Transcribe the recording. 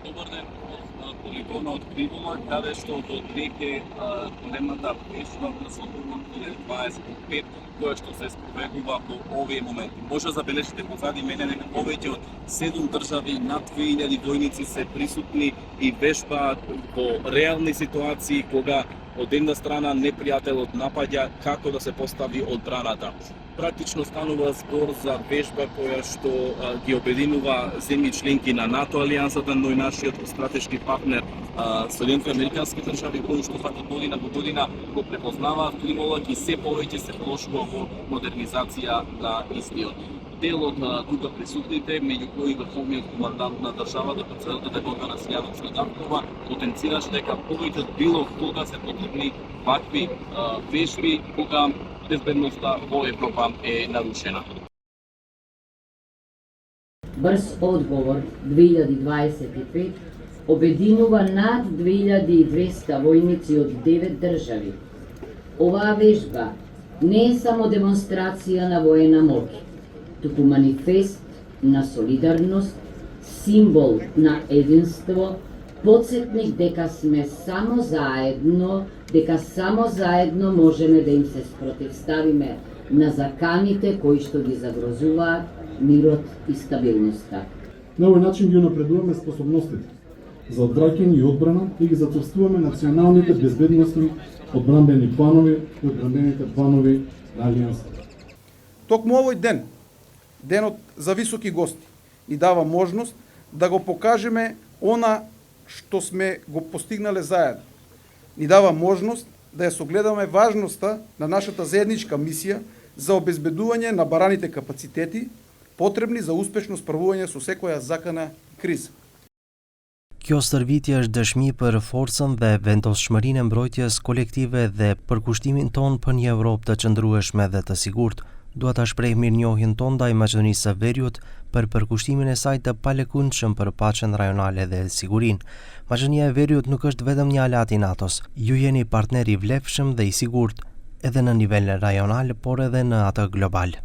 Добар ден од полигонот Кривола, каде што до деке големата вежба на Сотормон 25, која што се спроведува во овие моменти. Може да забележите позади мене дека повеќе од 7 држави, над 2000 војници се присутни и вежбаат во реални ситуации кога од една страна непријателот напаѓа како да се постави одбраната. Практично станува збор за вежба која што ги обединува земји членки на НАТО алијансата, но и нашиот стратешки партнер Соединените американски држави, кои што свака година по година го препознаваат Кривола и се повеќе се вложува во модернизација на истиот. Дел од тука присутните, меѓу кои врховниот командант на државата, председателот Гордана Силјанов-Сладавкова, потенцираше дека повеќе од било кога се потребни вакви вежби кога безбедноста во Европа е нарушена. Брз одговор 2025 обединува над 2200 војници од 9 држави. Оваа вежба не е само демонстрација на воена моќ, туку манифест на солидарност, символ на единство, подсетник дека сме само заедно можеме да им се спротивставиме на заканите кои што ги загрозуваат мирот и стабилноста. На овој начин ги напредуваме способностите за одбраќање и одбрана и ги зацрстуваме националните безбедносни одбранбени планови и одбранбените планови на Алијансата. Токму овој ден, денот за високи гости, ни дава можност да го покажеме она што сме го постигнале заедно. Ни дава можност да ја согледаме важноста на нашата заедничка мисија за обезбедување на бараните капацитети, потребни за успешно справување со секоја закана криза. Kjo stërvitje është dëshmi për forcën dhe vendosshmërinë e mbrojtjes kolektive dhe për kushtimin ton për një Europë të qëndrueshme dhe të sigurt. Dua ta shpreh mirënjohjen ton ndaj Maqedonisë së Veriut për përkushtimin e saj të palekundshëm për paqen rajonale dhe sigurinë. Maqedonia e Veriut nuk është vetëm një aleat i NATO-s. Ju jeni partner i vlefshëm dhe i sigurt, edhe në nivel rajonal, por edhe në atë global.